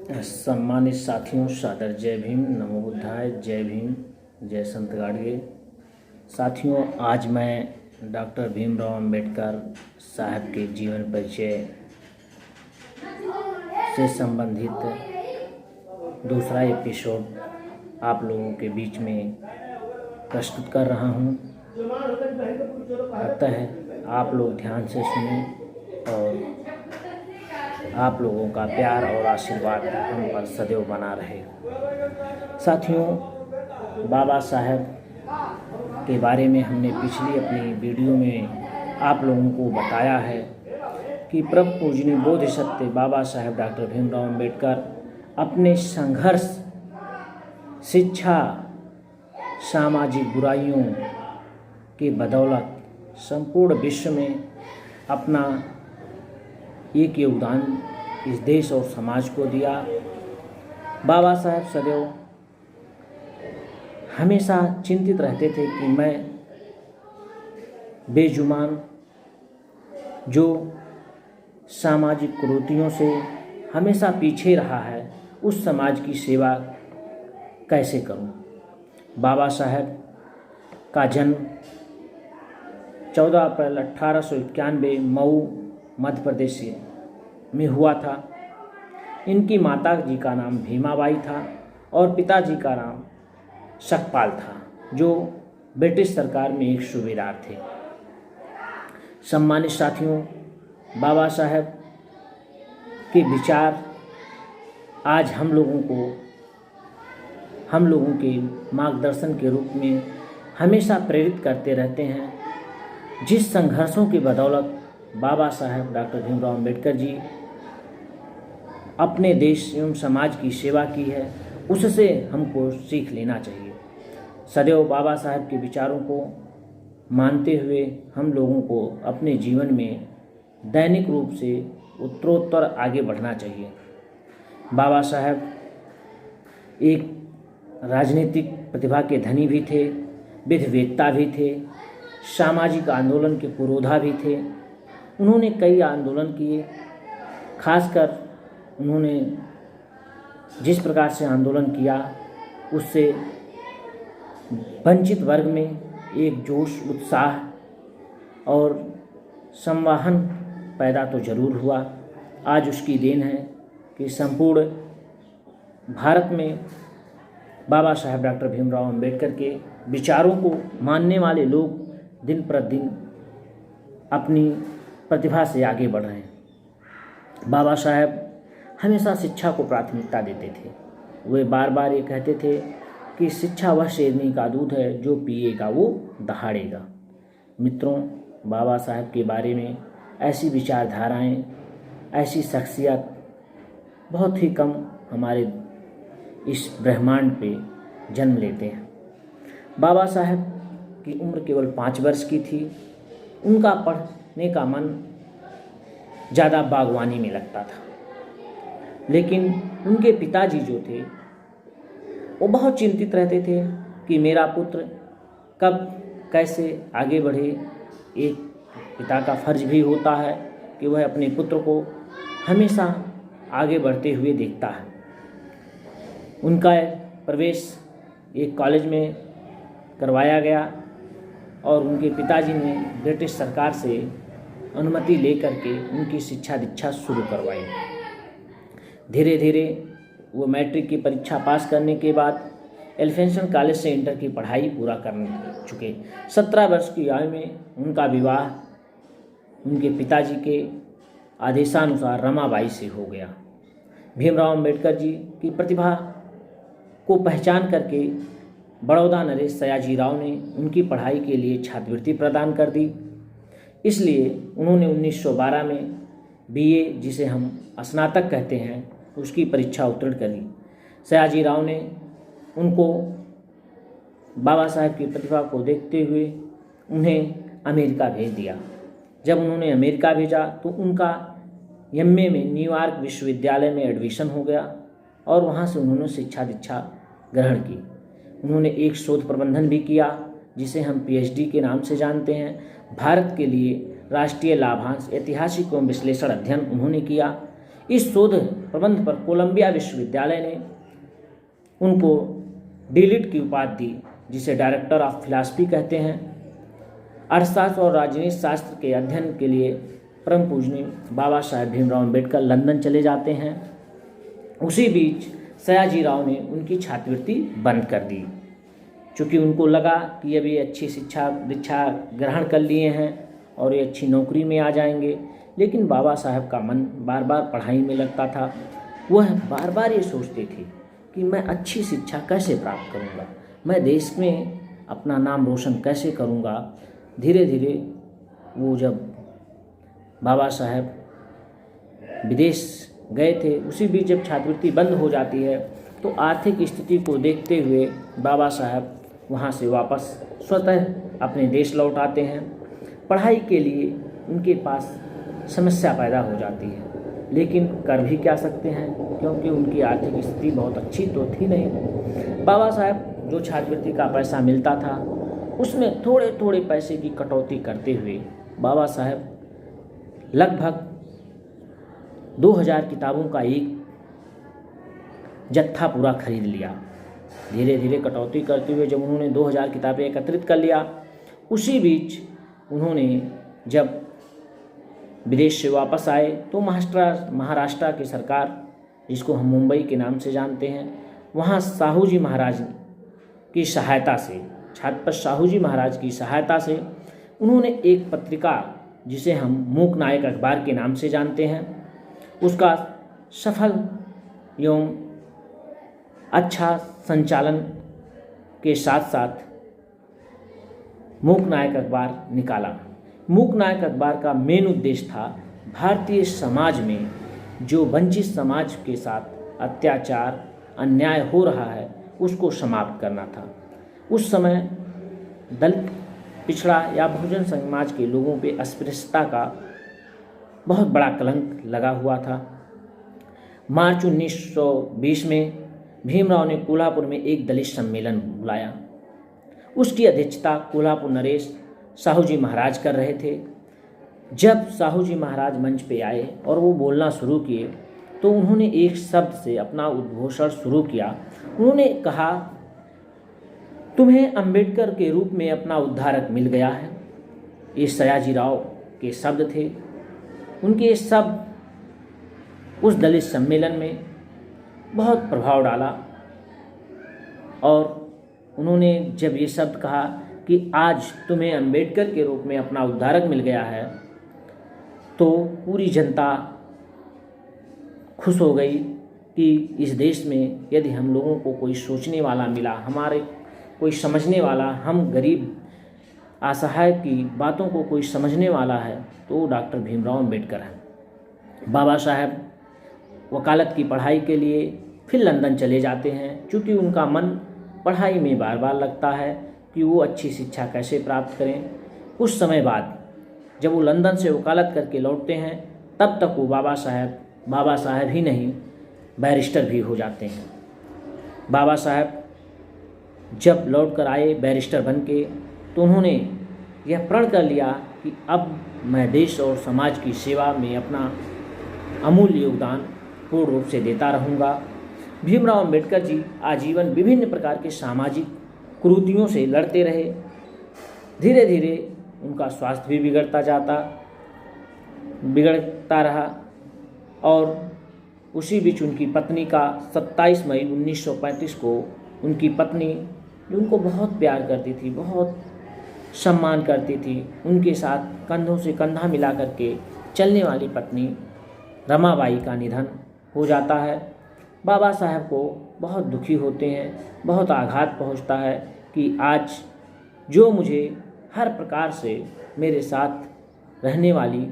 सम्मानित साथियों, सादर जय भीम, नमो बुद्धाय, जय भीम, जय संत गाडगे। साथियों, आज मैं डॉक्टर भीमराव अंबेडकर साहब के जीवन परिचय से संबंधित दूसरा एपिसोड आप लोगों के बीच में प्रस्तुत कर रहा हूँ। अतः आप लोग ध्यान से सुनें और आप लोगों का प्यार और आशीर्वाद हम पर सदैव बना रहे। साथियों, बाबा साहब के बारे में हमने पिछली अपनी वीडियो में आप लोगों को बताया है कि प्रभु पूजनीय बोधिसत्व बाबा साहब डॉक्टर भीमराव अंबेडकर अपने संघर्ष, शिक्षा, सामाजिक बुराइयों के बदौलत संपूर्ण विश्व में अपना एक योगदान इस देश और समाज को दिया। बाबा साहब सदैव हमेशा चिंतित रहते थे कि मैं बेजुबान जो सामाजिक कुरीतियों से हमेशा पीछे रहा है, उस समाज की सेवा कैसे करूं। बाबा साहब का जन्म 14 अप्रैल 1891 मऊ मध्य प्रदेश में हुआ था। इनकी माता जी का नाम भीमाबाई था और पिताजी का नाम सकपाल था, जो ब्रिटिश सरकार में एक सूबेदार थे। सम्मानित साथियों, बाबा साहब के विचार आज हम लोगों के मार्गदर्शन के रूप में हमेशा प्रेरित करते रहते हैं। जिस संघर्षों की बदौलत बाबा साहब डॉक्टर भीमराव अंबेडकर जी अपने देश एवं समाज की सेवा की है, उससे हमको सीख लेना चाहिए। सदैव बाबा साहब के विचारों को मानते हुए हम लोगों को अपने जीवन में दैनिक रूप से उत्तरोत्तर आगे बढ़ना चाहिए। बाबा साहब एक राजनीतिक प्रतिभा के धनी भी थे, विधिवेत्ता भी थे, सामाजिक आंदोलन के पुरोधा भी थे। उन्होंने कई आंदोलन किए। खासकर उन्होंने जिस प्रकार से आंदोलन किया, उससे वंचित वर्ग में एक जोश, उत्साह और संवहन पैदा तो जरूर हुआ। आज उसकी देन है कि संपूर्ण भारत में बाबा साहब डॉक्टर भीमराव अंबेडकर के विचारों को मानने वाले लोग दिन प्रतिदिन अपनी प्रतिभा से आगे बढ़ रहे हैं। बाबा साहब हमेशा शिक्षा को प्राथमिकता देते थे। वे बार बार ये कहते थे कि शिक्षा वह शेरनी का दूध है, जो पिएगा वो दहाड़ेगा। मित्रों, बाबा साहब के बारे में ऐसी विचारधाराएं, ऐसी शख्सियत बहुत ही कम हमारे इस ब्रह्मांड पे जन्म लेते हैं। बाबा साहब की उम्र केवल 5 वर्ष की थी। उनका पढ़ने का मन ज़्यादा बागवानी में लगता था, लेकिन उनके पिताजी जो थे वो बहुत चिंतित रहते थे कि मेरा पुत्र कब कैसे आगे बढ़े। एक पिता का फर्ज भी होता है कि वह अपने पुत्र को हमेशा आगे बढ़ते हुए देखता है। उनका प्रवेश एक कॉलेज में करवाया गया और उनके पिताजी ने ब्रिटिश सरकार से अनुमति लेकर के उनकी शिक्षा दीक्षा शुरू करवाई। धीरे धीरे वो मैट्रिक की परीक्षा पास करने के बाद एल्फिंस्टन कॉलेज से इंटर की पढ़ाई पूरा कर चुके। 17 वर्ष की आयु में उनका विवाह उनके पिताजी के आदेशानुसार रमाबाई से हो गया। भीमराव अंबेडकर जी की प्रतिभा को पहचान करके बड़ौदा नरेश सयाजीराव ने उनकी पढ़ाई के लिए छात्रवृत्ति प्रदान कर दी। इसलिए उन्होंने 1912 में बीए, जिसे हम स्नातक कहते हैं, उसकी परीक्षा उत्तीर्ण करी। सयाजीराव ने उनको बाबा साहब की प्रतिभा को देखते हुए उन्हें अमेरिका भेज दिया। जब उन्होंने अमेरिका भेजा तो उनका एमए में न्यूयॉर्क विश्वविद्यालय में एडमिशन हो गया और वहाँ से उन्होंने शिक्षा दीक्षा ग्रहण की। उन्होंने एक शोध प्रबंधन भी किया, जिसे हम पीएचडी के नाम से जानते हैं। भारत के लिए राष्ट्रीय लाभांश ऐतिहासिक एवं विश्लेषण अध्ययन उन्होंने किया। इस शोध प्रबंध पर कोलंबिया विश्वविद्यालय ने उनको डीलिट की उपाधि दी, जिसे डायरेक्टर ऑफ फिलॉसफी कहते हैं। अर्थशास्त्र और राजनीति शास्त्र के अध्ययन के लिए परम पूजनीय बाबा साहेब भीमराव अम्बेडकर लंदन चले जाते हैं। उसी बीच सयाजी राव ने उनकी छात्रवृत्ति बंद कर दी, क्योंकि उनको लगा कि अब ये अच्छी शिक्षा दीक्षा ग्रहण कर लिए हैं और ये अच्छी नौकरी में आ जाएंगे। लेकिन बाबा साहब का मन बार बार पढ़ाई में लगता था। वह बार बार ये सोचते थे कि मैं अच्छी शिक्षा कैसे प्राप्त करूँगा, मैं देश में अपना नाम रोशन कैसे करूँगा। धीरे धीरे वो जब बाबा साहब विदेश गए थे, उसी बीच जब छात्रवृत्ति बंद हो जाती है तो आर्थिक स्थिति को देखते हुए बाबा साहब वहाँ से वापस स्वतः अपने देश लौट आते हैं। पढ़ाई के लिए उनके पास समस्या पैदा हो जाती है, लेकिन कर भी क्या सकते हैं, क्योंकि उनकी आर्थिक स्थिति बहुत अच्छी तो थी नहीं। बाबा साहब जो छात्रवृत्ति का पैसा मिलता था उसमें थोड़े थोड़े पैसे की कटौती करते हुए बाबा साहब लगभग 2000 किताबों का एक जत्था पूरा खरीद लिया। धीरे धीरे कटौती करते हुए जब उन्होंने 2000 किताबें एकत्रित कर लिया, उसी बीच उन्होंने जब विदेश से वापस आए तो महाराष्ट्र की सरकार, जिसको हम मुंबई के नाम से जानते हैं, वहाँ साहू जी महाराज की सहायता से, छत्रपति साहू जी महाराज की सहायता से उन्होंने एक पत्रिका, जिसे हम मूक नायक अखबार के नाम से जानते हैं, उसका सफल एवं अच्छा संचालन के साथ साथ मूक नायक अखबार निकाला। मूक नायक अखबार का मेन उद्देश्य था भारतीय समाज में जो वंचित समाज के साथ अत्याचार अन्याय हो रहा है उसको समाप्त करना था। उस समय दलित, पिछड़ा या बहुजन समाज के लोगों पे अस्पृश्यता का बहुत बड़ा कलंक लगा हुआ था। मार्च 1920 में भीमराव ने कोल्हापुर में एक दलित सम्मेलन बुलाया। उसकी अध्यक्षता कोल्हापुर नरेश साहू जी महाराज कर रहे थे। जब साहू जी महाराज मंच पे आए और वो बोलना शुरू किए तो उन्होंने एक शब्द से अपना उद्घोषण शुरू किया। उन्होंने कहा, तुम्हें अंबेडकर के रूप में अपना उद्धारक मिल गया है। ये सयाजी राव के शब्द थे। उनके ये शब्द उस दलित सम्मेलन में बहुत प्रभाव डाला और उन्होंने जब ये शब्द कहा कि आज तुम्हें अंबेडकर के रूप में अपना उद्धारक मिल गया है, तो पूरी जनता खुश हो गई कि इस देश में यदि हम लोगों को कोई सोचने वाला मिला, हमारे कोई समझने वाला, हम गरीब असहाय की बातों को कोई समझने वाला है, तो वो डॉक्टर भीमराव अम्बेडकर हैं। बाबा साहब वकालत की पढ़ाई के लिए फिर लंदन चले जाते हैं, क्योंकि उनका मन पढ़ाई में बार बार लगता है कि वो अच्छी शिक्षा कैसे प्राप्त करें। कुछ समय बाद जब वो लंदन से वकालत करके लौटते हैं, तब तक वो बाबा साहब ही नहीं, बैरिस्टर भी हो जाते हैं। बाबा साहब जब लौट कर आए बैरिस्टर बन के, तो उन्होंने यह प्रण कर लिया कि अब मैं देश और समाज की सेवा में अपना अमूल्य योगदान पूर्ण रूप से देता रहूँगा। भीमराव अम्बेडकर जी आजीवन विभिन्न प्रकार के सामाजिक कुरीतियों से लड़ते रहे। धीरे धीरे उनका स्वास्थ्य भी बिगड़ता रहा और उसी बीच उनकी पत्नी का 27 मई 1935 को उनकी पत्नी, जो उनको बहुत प्यार करती थी, बहुत सम्मान करती थी, उनके साथ कंधों से कंधा मिला करके चलने वाली पत्नी रमाबाई का निधन हो जाता है। बाबा साहब को बहुत दुखी होते हैं, बहुत आघात पहुंचता है कि आज जो मुझे हर प्रकार से मेरे साथ रहने वाली,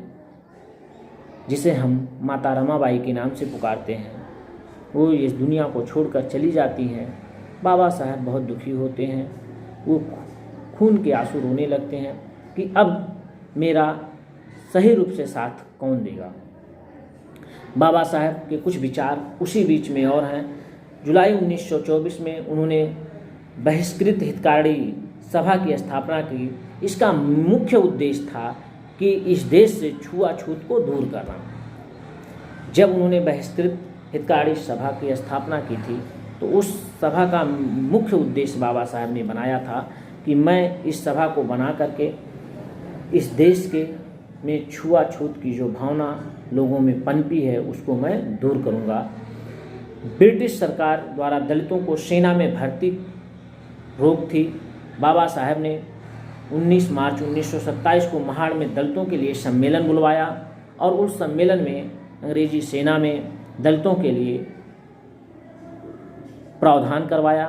जिसे हम माता रमाबाई के नाम से पुकारते हैं, वो इस दुनिया को छोड़कर चली जाती हैं। बाबा साहब बहुत दुखी होते हैं, वो खून के आंसू रोने लगते हैं कि अब मेरा सही रूप से साथ कौन देगा। बाबा साहब के कुछ विचार उसी बीच में और हैं। जुलाई 1924 में उन्होंने बहिष्कृत हितकारी सभा की स्थापना की। इसका मुख्य उद्देश्य था कि इस देश से छुआछूत को दूर करना। जब उन्होंने बहिष्कृत हितकारी सभा की स्थापना की थी तो उस सभा का मुख्य उद्देश्य बाबा साहब ने बनाया था कि मैं इस सभा को बना करके इस देश के में छुआछूत की जो भावना लोगों में पनपी है उसको मैं दूर करूंगा। ब्रिटिश सरकार द्वारा दलितों को सेना में भर्ती रोक थी। बाबा साहब ने 19 मार्च 1927 को महाड़ में दलितों के लिए सम्मेलन बुलवाया और उस सम्मेलन में अंग्रेजी सेना में दलितों के लिए प्रावधान करवाया।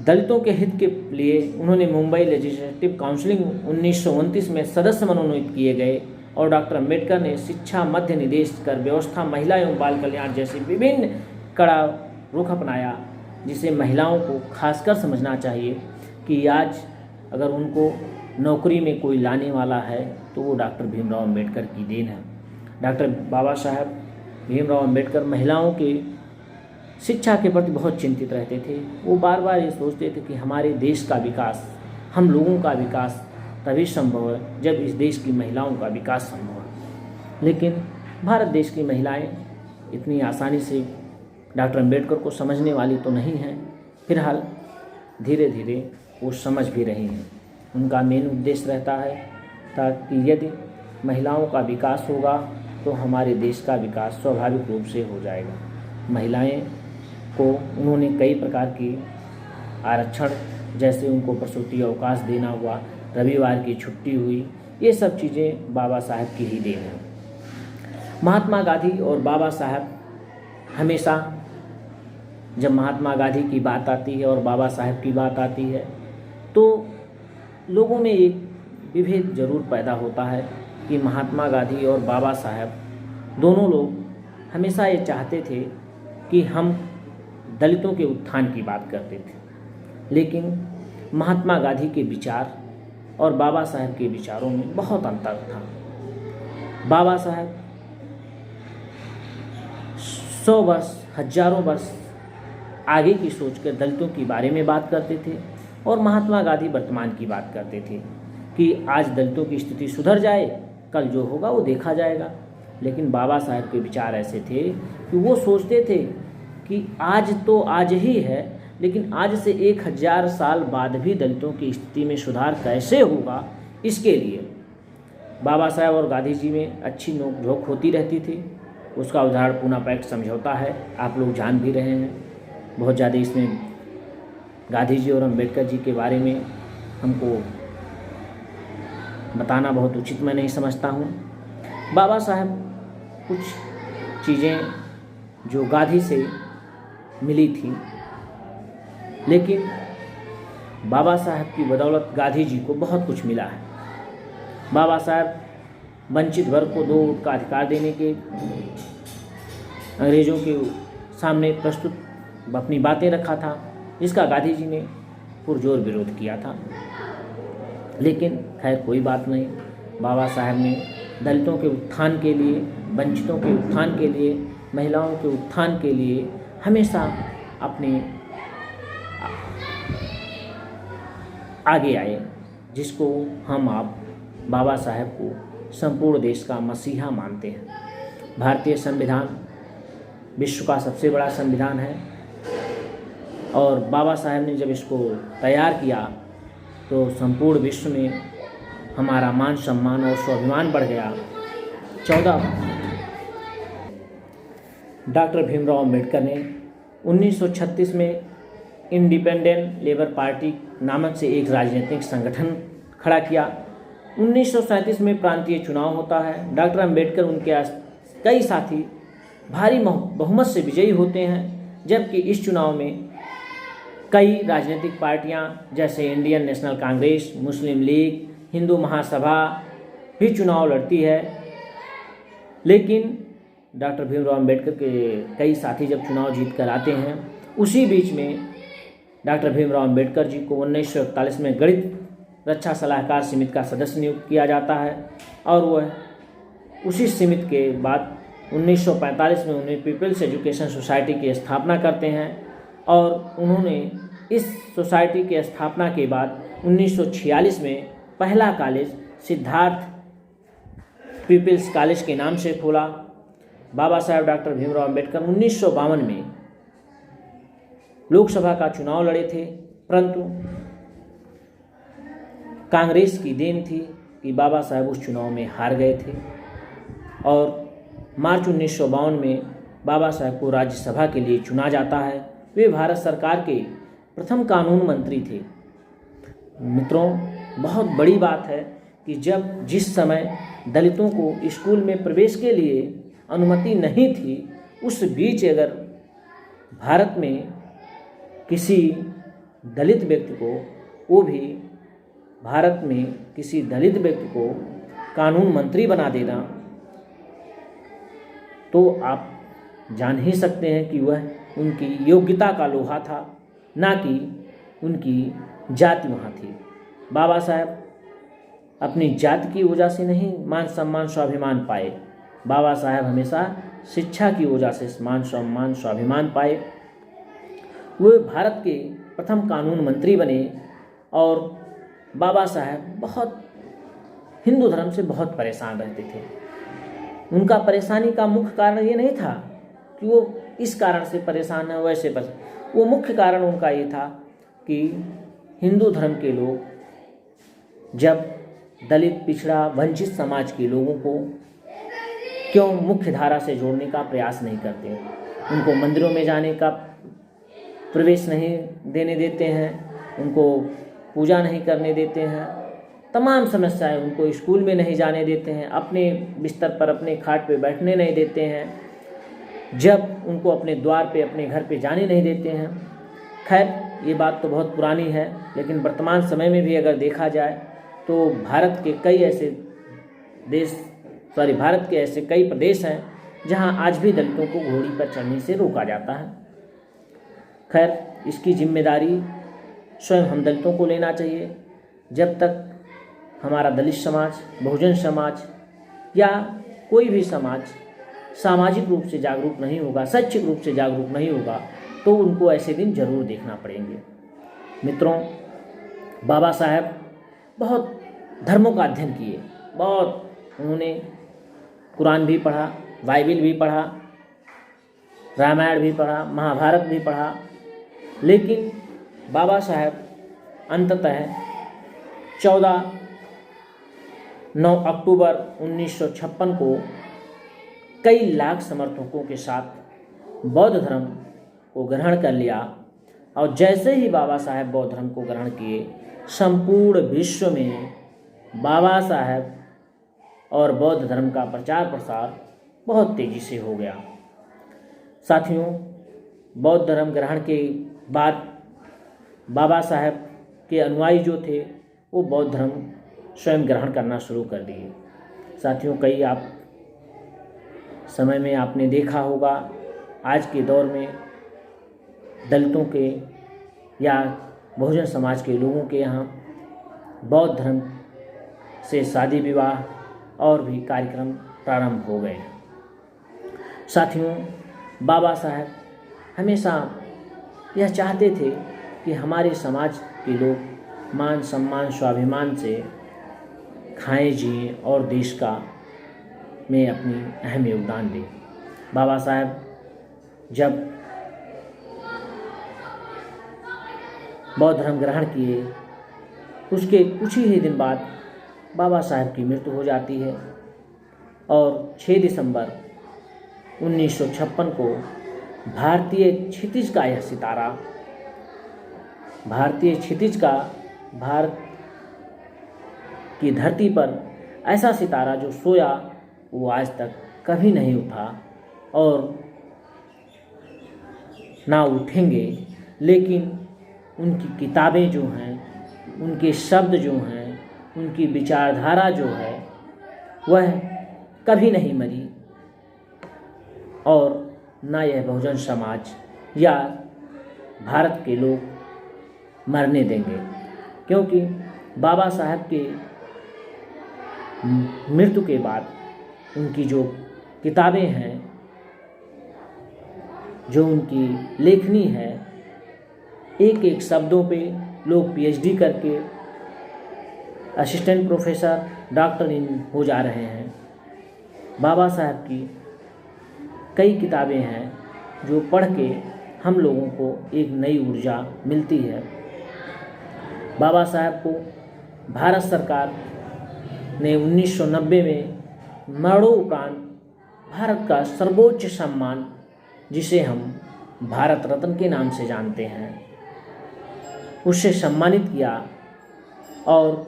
दलितों के हित के लिए उन्होंने मुंबई लेजिस्लेटिव काउंसिल 1929 में सदस्य मनोनीत किए गए और डॉक्टर अम्बेडकर ने शिक्षा, मध्य निदेश, कर व्यवस्था, महिला एवं बाल कल्याण जैसे विभिन्न कड़ा रुख अपनाया, जिसे महिलाओं को खासकर समझना चाहिए कि आज अगर उनको नौकरी में कोई लाने वाला है तो वो डॉक्टर भीमराव अम्बेडकर की देन है। डॉक्टर बाबा साहब भीमराव अम्बेडकर महिलाओं के शिक्षा के प्रति बहुत चिंतित रहते थे। वो बार बार ये सोचते थे कि हमारे देश का विकास, हम लोगों का विकास तभी संभव है जब इस देश की महिलाओं का विकास संभव है। लेकिन भारत देश की महिलाएं इतनी आसानी से डॉक्टर अम्बेडकर को समझने वाली तो नहीं हैं। फिलहाल धीरे धीरे वो समझ भी रही हैं। उनका मेन उद्देश्य रहता है ताकि यदि महिलाओं का विकास होगा तो हमारे देश का विकास स्वाभाविक रूप से हो जाएगा। महिलाएं को उन्होंने कई प्रकार की आरक्षण, जैसे उनको प्रसूति अवकाश देना हुआ, रविवार की छुट्टी हुई, ये सब चीज़ें बाबा साहब की ही देन है। महात्मा गांधी और बाबा साहब हमेशा, जब महात्मा गांधी की बात आती है और बाबा साहब की बात आती है तो लोगों में एक विभेद जरूर पैदा होता है कि महात्मा गांधी और बाबा साहब दोनों लोग हमेशा ये चाहते थे कि हम दलितों के उत्थान की बात करते थे, लेकिन महात्मा गांधी के विचार और बाबा साहब के विचारों में बहुत अंतर था। बाबा साहब 100 वर्ष, हजारों वर्ष आगे की सोचकर दलितों के बारे में बात करते थे और महात्मा गांधी वर्तमान की बात करते थे कि आज दलितों की स्थिति सुधर जाए, कल जो होगा वो देखा जाएगा। लेकिन बाबा साहब के विचार ऐसे थे कि वो सोचते थे कि आज तो आज ही है, लेकिन आज से 1000 साल बाद भी दलितों की स्थिति में सुधार कैसे होगा, इसके लिए बाबा साहब और गांधी जी में अच्छी नोक-झोंक होती रहती थी। उसका उदाहरण पूना पैक्ट समझौता है, आप लोग जान भी रहे हैं। बहुत ज़्यादा इसमें गांधी जी और अम्बेडकर जी के बारे में हमको बताना बहुत उचित मैं नहीं समझता हूँ। बाबा साहब कुछ चीज़ें जो गांधी से मिली थी, लेकिन बाबा साहब की बदौलत गांधी जी को बहुत कुछ मिला है। बाबा साहब वंचित वर्ग को 2 वोट का अधिकार देने के अंग्रेज़ों के सामने प्रस्तुत अपनी बातें रखा था, जिसका गांधी जी ने पुरजोर विरोध किया था। लेकिन खैर कोई बात नहीं, बाबा साहब ने दलितों के उत्थान के लिए, वंचितों के उत्थान के लिए, महिलाओं के उत्थान के लिए हमेशा अपने आगे आए, जिसको हम आप बाबा साहब को संपूर्ण देश का मसीहा मानते हैं। भारतीय संविधान विश्व का सबसे बड़ा संविधान है और बाबा साहब ने जब इसको तैयार किया तो संपूर्ण विश्व में हमारा मान सम्मान और स्वाभिमान बढ़ गया। 14 डॉक्टर भीमराव अम्बेडकर ने 1936 में इंडिपेंडेंट लेबर पार्टी नामक से एक राजनीतिक संगठन खड़ा किया। 1937 में प्रांतीय चुनाव होता है। डॉक्टर अम्बेडकर, उनके कई साथी भारी बहुमत से विजयी होते हैं, जबकि इस चुनाव में कई राजनीतिक पार्टियां जैसे इंडियन नेशनल कांग्रेस, मुस्लिम लीग, हिंदू महासभा भी चुनाव लड़ती है। लेकिन डॉक्टर भीमराव अम्बेडकर के कई साथी जब चुनाव जीत कर आते हैं, उसी बीच में डॉक्टर भीमराव अम्बेडकर जी को 1941 में गणित रक्षा सलाहकार समिति का सदस्य नियुक्त किया जाता है और वह उसी समिति के बाद 1945 में उन्हें पीपल्स एजुकेशन सोसाइटी की स्थापना करते हैं और उन्होंने इस सोसाइटी की स्थापना के बाद 1946 में पहला कॉलेज सिद्धार्थ पीपल्स कॉलेज के नाम से खोला बाबा साहेब डॉक्टर भीमराव अंबेडकर 1952 में लोकसभा का चुनाव लड़े थे, परंतु कांग्रेस की देन थी कि बाबा साहेब उस चुनाव में हार गए थे और मार्च 1952 में बाबा साहेब को राज्यसभा के लिए चुना जाता है। वे भारत सरकार के प्रथम कानून मंत्री थे। मित्रों, बहुत बड़ी बात है कि जिस समय दलितों को स्कूल में प्रवेश के लिए अनुमति नहीं थी, उस बीच अगर भारत में किसी दलित व्यक्ति को, वो भी भारत में किसी दलित व्यक्ति को कानून मंत्री बना देना, तो आप जान ही सकते हैं कि वह उनकी योग्यता का लोहा था, ना कि उनकी जाति वहाँ थी। बाबा साहेब अपनी जाति की वजह से नहीं मान सम्मान स्वाभिमान पाए। बाबा साहेब हमेशा शिक्षा की वजह से मान सम्मान स्वाभिमान पाए। वे भारत के प्रथम कानून मंत्री बने और बाबा साहेब बहुत हिंदू धर्म से बहुत परेशान रहते थे। उनका परेशानी का मुख्य कारण ये नहीं था कि वो इस कारण से परेशान है वैसे वो मुख्य कारण उनका ये था कि हिंदू धर्म के लोग जब दलित, पिछड़ा, वंचित समाज के लोगों को क्यों मुख्य धारा से जोड़ने का प्रयास नहीं करते, उनको मंदिरों में जाने का प्रवेश नहीं देने देते हैं, उनको पूजा नहीं करने देते हैं, तमाम समस्याएं, उनको स्कूल में नहीं जाने देते हैं, अपने बिस्तर पर अपने खाट पे बैठने नहीं देते हैं, जब उनको अपने द्वार पे अपने घर पे जाने नहीं देते हैं। खैर ये बात तो बहुत पुरानी है, लेकिन वर्तमान समय में भी अगर देखा जाए तो भारत के ऐसे कई प्रदेश हैं जहां आज भी दलितों को घोड़ी पर चढ़ने से रोका जाता है। खैर इसकी जिम्मेदारी स्वयं हम दलितों को लेना चाहिए। जब तक हमारा दलित समाज, बहुजन समाज या कोई भी समाज सामाजिक रूप से जागरूक नहीं होगा, शैक्षिक रूप से जागरूक नहीं होगा, तो उनको ऐसे दिन जरूर देखना पड़ेंगे। मित्रों, बाबा साहेब बहुत धर्मों का अध्ययन किए, बहुत उन्होंने कुरान भी पढ़ा, बाइबिल भी पढ़ा, रामायण भी पढ़ा, महाभारत भी पढ़ा, लेकिन बाबा साहेब अंततः 9 अक्टूबर 1956 को कई लाख समर्थकों के साथ बौद्ध धर्म को ग्रहण कर लिया और जैसे ही बाबा साहेब बौद्ध धर्म को ग्रहण किए, संपूर्ण विश्व में बाबा साहेब और बौद्ध धर्म का प्रचार प्रसार बहुत तेज़ी से हो गया। साथियों, बौद्ध धर्म ग्रहण के बाद बाबा साहेब के अनुयायी जो थे वो बौद्ध धर्म स्वयं ग्रहण करना शुरू कर दिए। साथियों, कई समय में आपने देखा होगा, आज के दौर में दलितों के या बहुजन समाज के लोगों के यहाँ बौद्ध धर्म से शादी विवाह और भी कार्यक्रम प्रारंभ हो गए। साथियों, बाबा साहेब हमेशा यह चाहते थे कि हमारे समाज के लोग मान सम्मान स्वाभिमान से खाएं, जिएं और देश का में अपनी अहम योगदान दें। बाबा साहेब जब बौद्ध धर्म ग्रहण किए, उसके कुछ ही दिन बाद बाबा साहेब की मृत्यु हो जाती है और 6 दिसंबर 1956 को भारतीय क्षितिज का यह सितारा, भारतीय क्षितिज का भारत की धरती पर ऐसा सितारा जो सोया वो आज तक कभी नहीं उठा और ना उठेंगे, लेकिन उनकी किताबें जो हैं, उनके शब्द जो हैं, उनकी विचारधारा जो है वह कभी नहीं मरी और ना यह बहुजन समाज या भारत के लोग मरने देंगे, क्योंकि बाबा साहब के मृत्यु के बाद उनकी जो किताबें हैं, जो उनकी लेखनी है, एक एक शब्दों पे लोग पीएचडी करके असिस्टेंट प्रोफेसर, डॉक्टर हो जा रहे हैं। बाबा साहब की कई किताबें हैं जो पढ़ के हम लोगों को एक नई ऊर्जा मिलती है। बाबा साहब को भारत सरकार ने 1990 में मरणोपरांत भारत का सर्वोच्च सम्मान, जिसे हम भारत रत्न के नाम से जानते हैं, उससे सम्मानित किया। और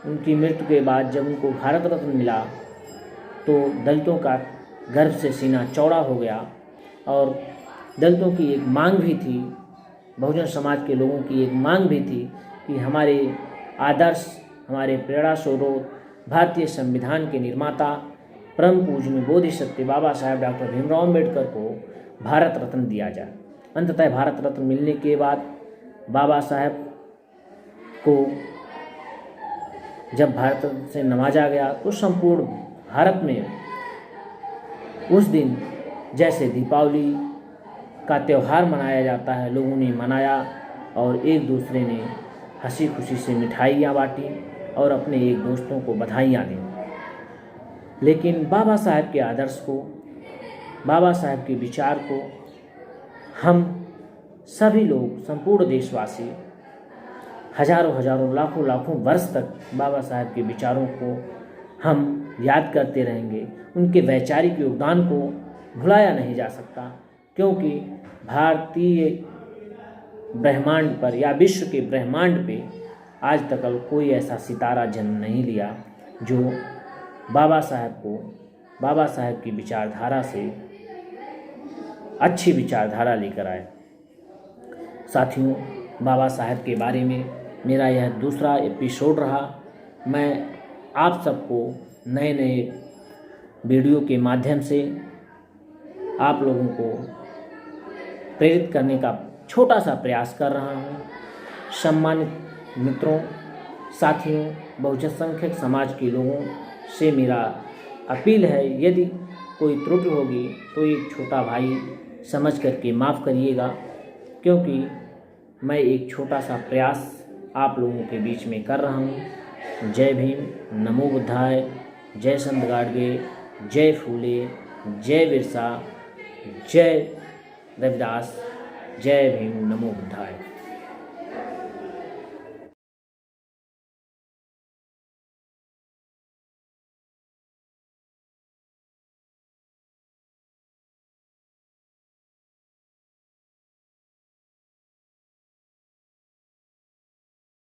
उनकी मृत्यु के बाद जब उनको भारत रत्न मिला तो दलितों का गर्व से सीना चौड़ा हो गया। और दलितों की एक मांग भी थी, बहुजन समाज के लोगों की एक मांग भी थी कि हमारे आदर्श, हमारे प्रेरणा स्रोत, भारतीय संविधान के निर्माता, परम पूज्य बोधिसत्व बाबा साहब डॉक्टर भीमराव अम्बेडकर को भारत रत्न दिया जाए। अंततः भारत रत्न मिलने के बाद बाबा साहब को जब भारत रत्न से नवाजा गया तो संपूर्ण भारत में उस दिन जैसे दीपावली का त्यौहार मनाया जाता है, लोगों ने मनाया और एक दूसरे ने हंसी खुशी से मिठाइयाँ बांटी और अपने एक दोस्तों को बधाइयाँ दी। लेकिन बाबा साहब के आदर्श को, बाबा साहब के विचार को हम सभी लोग, संपूर्ण देशवासी हजारों हजारों लाखों लाखों वर्ष तक बाबा साहब के विचारों को हम याद करते रहेंगे। उनके वैचारिक योगदान को भुलाया नहीं जा सकता, क्योंकि भारतीय ब्रह्मांड पर या विश्व के ब्रह्मांड पे आज तक कोई ऐसा सितारा जन्म नहीं लिया जो बाबा साहब की विचारधारा से अच्छी विचारधारा लेकर आए। साथियों, बाबा साहब के बारे में मेरा यह दूसरा एपिसोड रहा। मैं आप सबको नए नए वीडियो के माध्यम से आप लोगों को प्रेरित करने का छोटा सा प्रयास कर रहा हूँ। सम्मानित मित्रों, साथियों, बहुसंख्यक समाज के लोगों से मेरा अपील है, यदि कोई त्रुटि होगी तो एक छोटा भाई समझ करके माफ़ करिएगा, क्योंकि मैं एक छोटा सा प्रयास आप लोगों के बीच में कर रहा हूँ। जय भीम, नमो बुद्धाय, जय संत गाडगे, जय फूले, जय बिरसा, जय रविदास, जय भीम, नमो बुद्धाय।